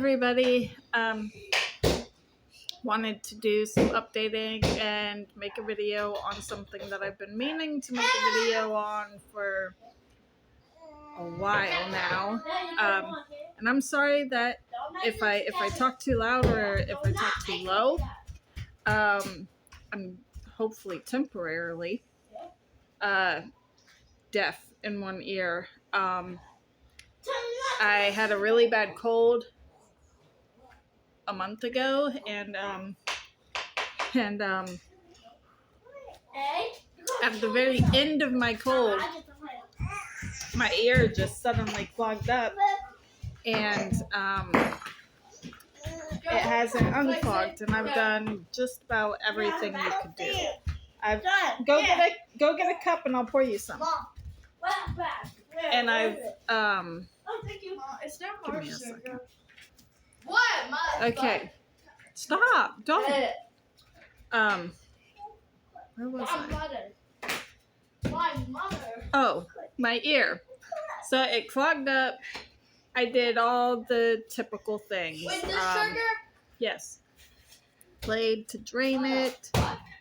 everybody. Wanted to do some updating and make a video on something that I've been meaning to make a video on for a while now. And I'm sorry that if I talk too loud or if I talk too low. I'm hopefully temporarily deaf in one ear. I had a really bad cold a month ago, and at the very end of my cold, my ear just suddenly clogged up, and it hasn't unclogged, and I've done just about everything you could do. Go get a cup and I'll pour you some. And I've Oh, thank you, Mom. It's not give more me a sugar. second. What? Okay. Stop. Don't. Where was My I? mother. My mother. Oh, my ear. So it clogged up. I did all the typical things. With the sugar? Yes. Played to drain it.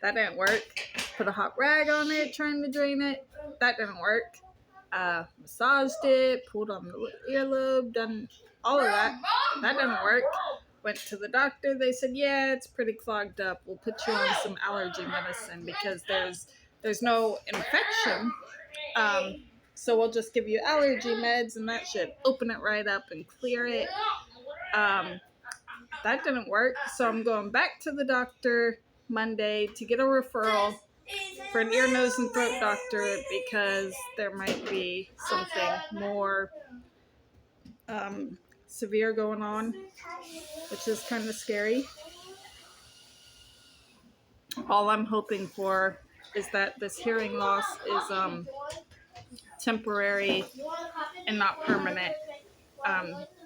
That didn't work. Put a hot rag on it, trying to drain it. That didn't work. Massaged it, pulled on the earlobe, done all of that. That didn't work. Went to the doctor. They said, yeah, it's pretty clogged up. We'll put you on some allergy medicine because there's no infection. So we'll just give you allergy meds and that should open it right up and clear it. That didn't work. So I'm going back to the doctor Monday to get a referral for an ear, nose, and throat doctor because there might be something more severe going on, which is kind of scary. All I'm hoping for is that this hearing loss is temporary and not permanent,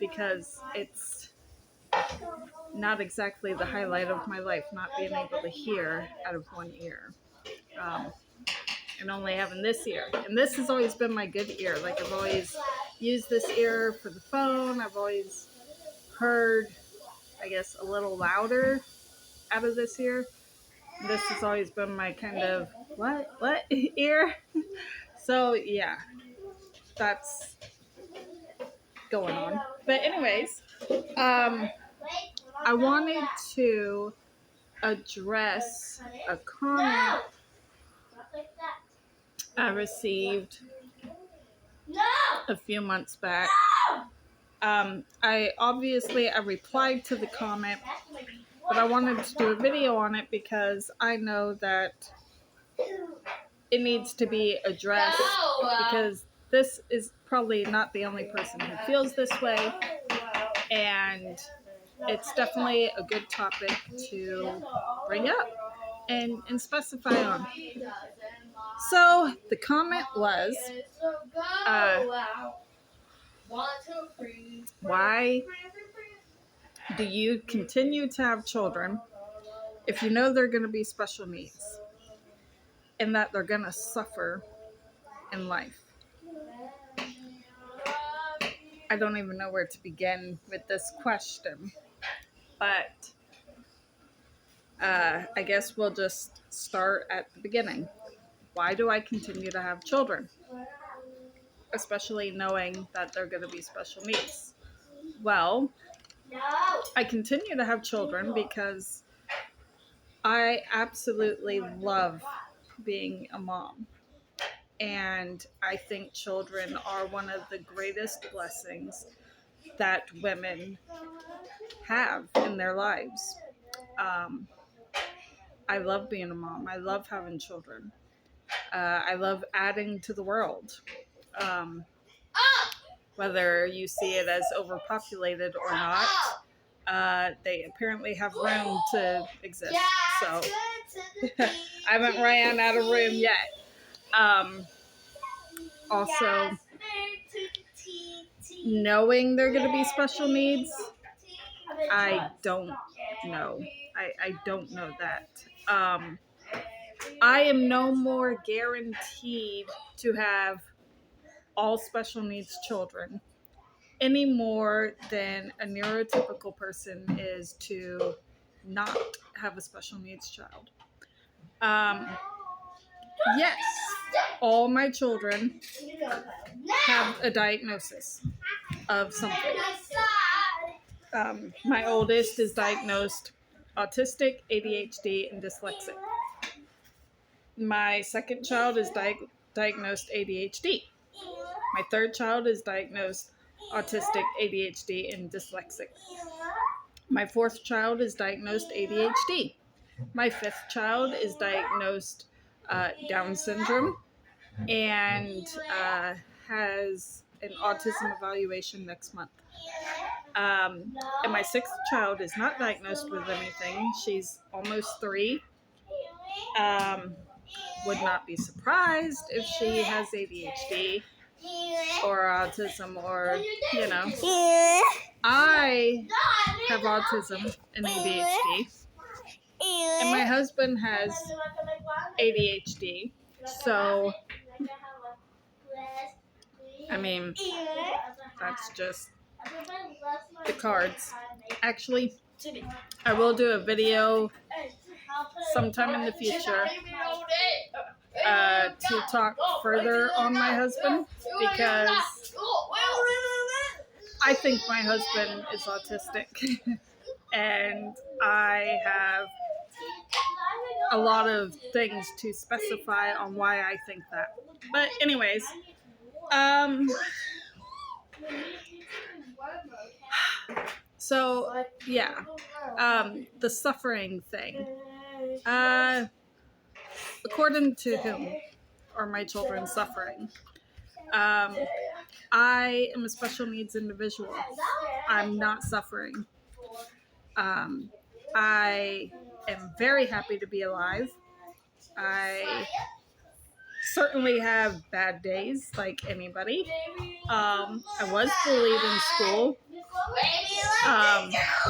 because it's not exactly the highlight of my life, not being able to hear out of one ear. And only having this ear. And this has always been my good ear. Like, I've always used this ear for the phone. I've always heard, I guess, a little louder out of this ear. And this has always been my kind of, what ear? So, yeah, that's going on. But anyways, I wanted to address a comment I received a few months back. I replied to the comment, but I wanted to do a video on it because I know that it needs to be addressed, because this is probably not the only person who feels this way, and it's definitely a good topic to bring up and specify on. So the comment was, why do you continue to have children if you know they're going to be special needs and that they're going to suffer in life? I don't even know where to begin with this question, but I guess we'll just start at the beginning. Why do I continue to have children, especially knowing that they're going to be special needs? Well, I continue to have children because I absolutely love being a mom. And I think children are one of the greatest blessings that women have in their lives. I love being a mom. I love having children. I love adding to the world. Whether you see it as overpopulated or not, they apparently have room to exist. So I haven't ran out of room yet. Also, knowing they're going to be special needs, I don't know. I don't know that. I am no more guaranteed to have all special needs children any more than a neurotypical person is to not have a special needs child. Yes, all my children have a diagnosis of something. My oldest is diagnosed autistic, ADHD, and dyslexic. My second child is diagnosed ADHD. My third child is diagnosed autistic, ADHD, and dyslexic. My fourth child is diagnosed ADHD. My fifth child is diagnosed Down syndrome and has an autism evaluation next month. And my sixth child is not diagnosed with anything. She's almost 3. Would not be surprised if she has ADHD or autism or, you know. I have autism and ADHD. And my husband has ADHD. So, I mean, that's just the cards. Actually, I will do a video sometime in the future to talk further on my husband, because I think my husband is autistic and I have a lot of things to specify on why I think that. But anyways, so yeah, the suffering thing. According to whom are my children suffering? I am a special needs individual. I'm not suffering. I am very happy to be alive. I certainly have bad days like anybody. I was bullied in school,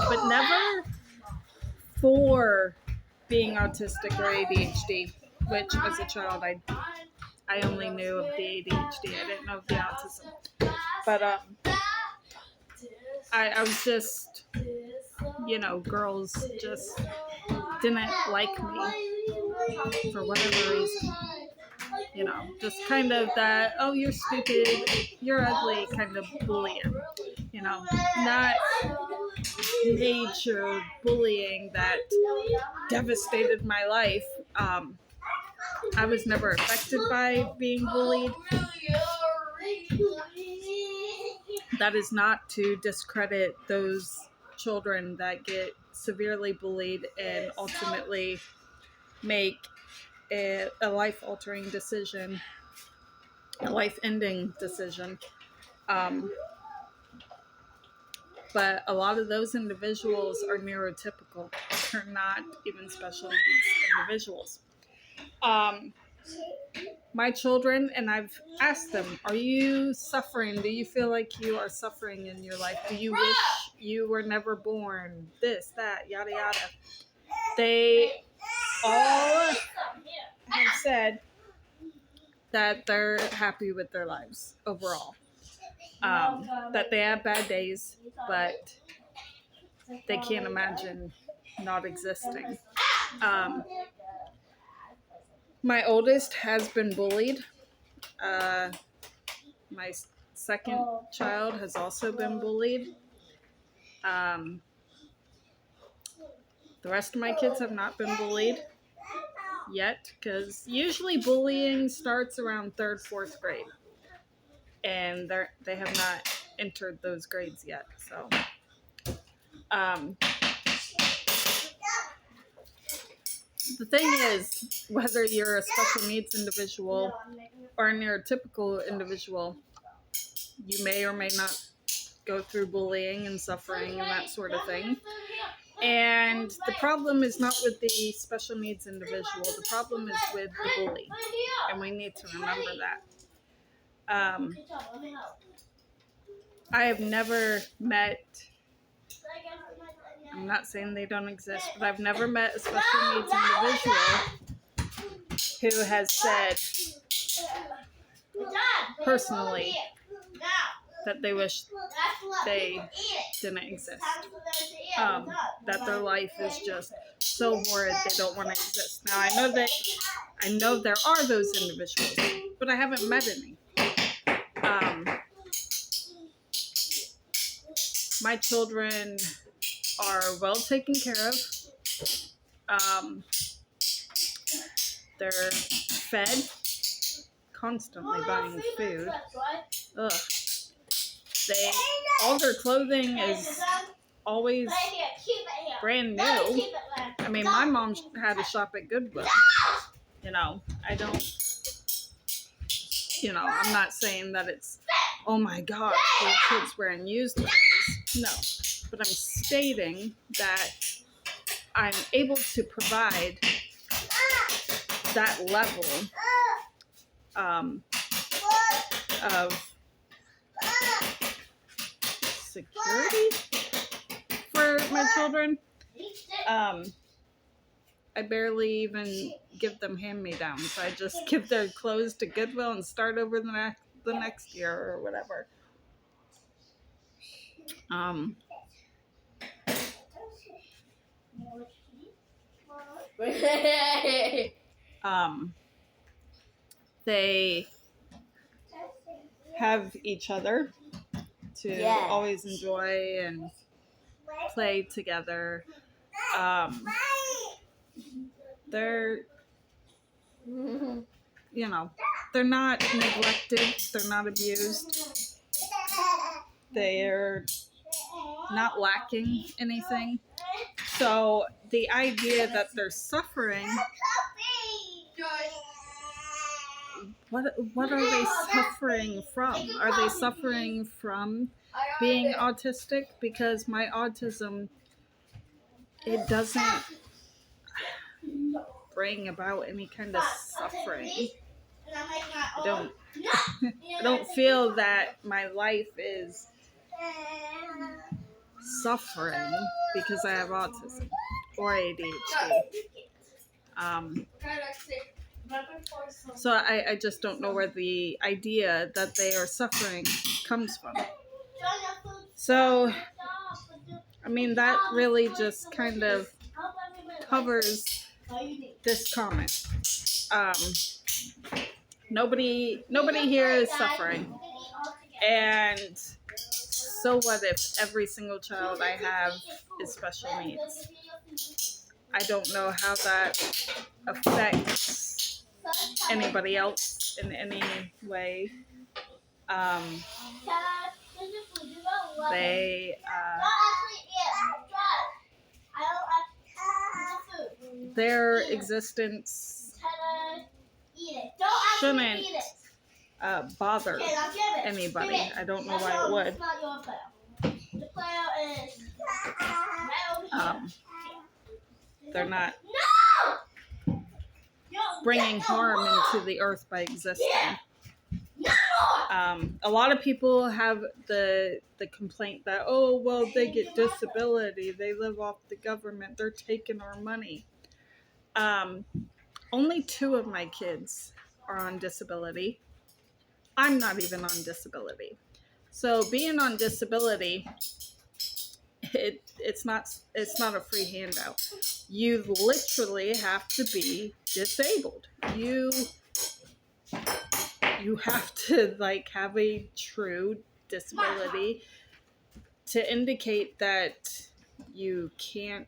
but never for being autistic or ADHD, which as a child I only knew of the ADHD. I didn't know of the autism. But I was just, you know, girls just didn't like me for whatever reason. You know, just kind of that, oh, you're stupid, you're ugly kind of bullying. You know, not major bullying that devastated my life. I was never affected by being bullied. That is not to discredit those children that get severely bullied and ultimately make a life-altering decision, a life-ending decision. But a lot of those individuals are neurotypical. They're not even special needs individuals. My children, and I've asked them, are you suffering? Do you feel like you are suffering in your life? Do you wish you were never born? This, that, yada, yada. They all have said that they're happy with their lives overall. That they have bad days, but they can't imagine not existing. My oldest has been bullied. My second child has also been bullied. The rest of my kids have not been bullied yet, because usually bullying starts around 3rd, 4th grade. And they have not entered those grades yet. So, the thing is, whether you're a special needs individual or a neurotypical individual, you may or may not go through bullying and suffering and that sort of thing. And the problem is not with the special needs individual. The problem is with the bully. And we need to remember that. I have never met, I'm not saying they don't exist, but I've never met a special needs individual who has said personally that they wish they didn't exist. That their life is just so horrid they don't want to exist. Now I know there are those individuals, but I haven't met any. My children are well taken care of. They're fed, constantly buying food. Ugh. All their clothing is always brand new. I mean, my mom had to shop at Goodwill. I don't, I'm not saying that it's, oh my gosh, your kids wearing used clothes. No, but I'm stating that I'm able to provide that level of security for my children. I barely even give them hand-me-downs. I just give their clothes to Goodwill and start over the next year or whatever. They have each other to always enjoy and play together. They're, they're not neglected. They're not abused. They're not lacking anything. So the idea that they're suffering, what are they suffering from? Are they suffering from being autistic? Because my autism, it doesn't bring about any kind of suffering. I don't feel that my life is suffering because I have autism or ADHD. So I just don't know where the idea that they are suffering comes from. So, I mean, that really just kind of covers this comment. Nobody here is suffering. And so what if every single child I have is special needs? I don't know how that affects anybody else in any way. Their existence shouldn't bother anybody. I don't know why it would. They're not bringing harm into the earth by existing. A lot of people have the complaint that, oh, well, they get disability. They live off the government. They're taking our money. Only 2 of my kids are on disability. I'm not even on disability. So being on disability, it's not a free handout. You literally have to be disabled. You have to have a true disability to indicate that you can't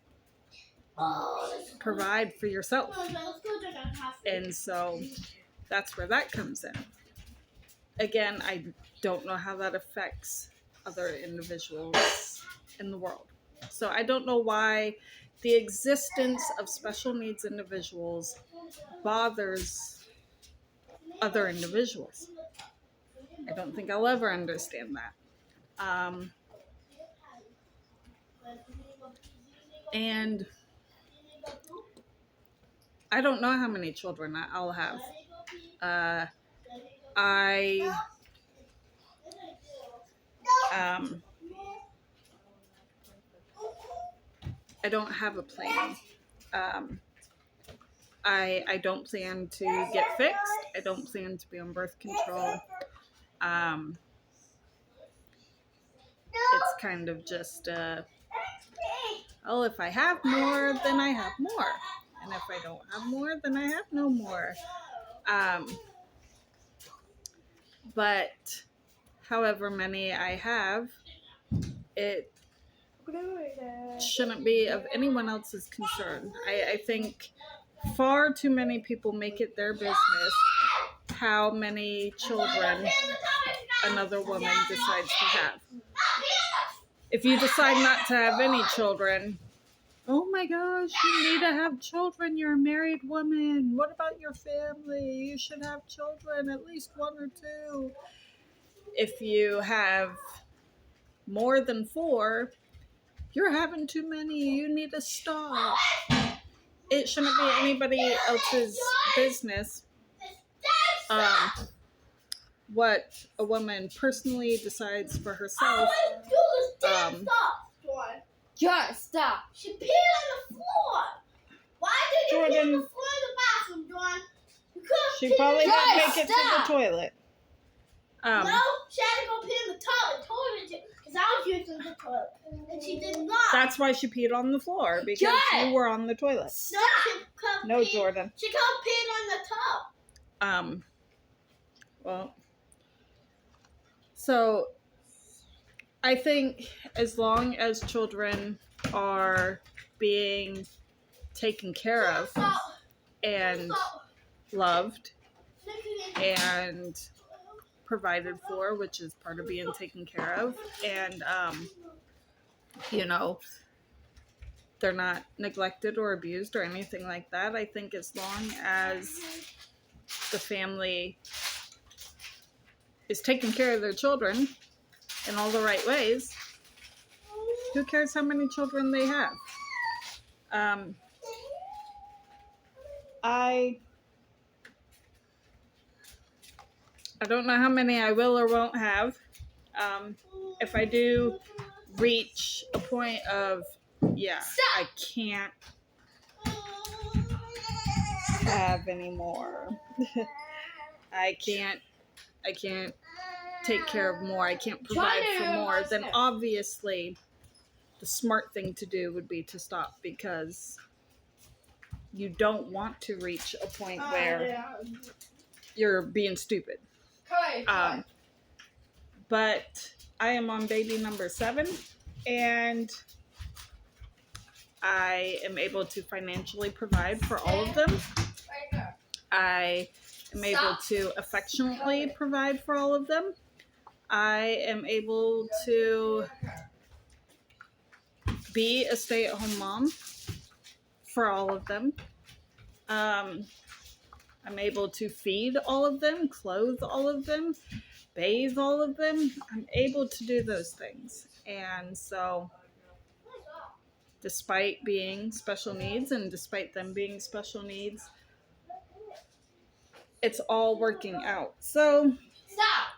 provide for yourself. And so that's where that comes in. Again, I don't know how that affects other individuals in the world. So I don't know why the existence of special needs individuals bothers other individuals. I don't think I'll ever understand that. And I don't know how many children I'll have. I don't have a plan. I don't plan to get fixed. I don't plan to be on birth control. kind of just, oh, if I have more, then I have more. And if I don't have more, then I have no more. But however many I have, it shouldn't be of anyone else's concern. I think far too many people make it their business how many children another woman decides to have. If you decide not to have any children, oh my gosh, you need to have children. You're a married woman. What about your family? You should have children, at least one or two. If you have more than 4, you're having too many. You need to stop. It shouldn't be anybody else's business what a woman personally decides for herself. Just stop. She peed on the floor. Why did you pee on Jordan. the floor in the bathroom, Dawn? Because She probably didn't make it to the stop. toilet. No, she had to go pee in the toilet. Because I was using the toilet. And she did not. That's why she peed on the floor, because you were on the toilet. No, Jordan. She could have peed on the tub. Well, so I think as long as children are being taken care of and loved and provided for, which is part of being taken care of, and they're not neglected or abused or anything like that. I think as long as the family is taking care of their children in all the right ways, who cares how many children they have? I don't know how many I will or won't have. If I do reach a point of, I can't have any more. I can't take care of more. I can't provide for more. Then obviously the smart thing to do would be to stop, because you don't want to reach a point where you're being stupid. But I am on baby number 7, and I am able to financially provide for all of them. I am able to affectionately provide for all of them. I am able to be a stay-at-home mom for all of them. I'm able to feed all of them, clothe all of them, bathe all of them. I'm able to do those things. And so, despite being special needs and despite them being special needs, it's all working out. So, Stop.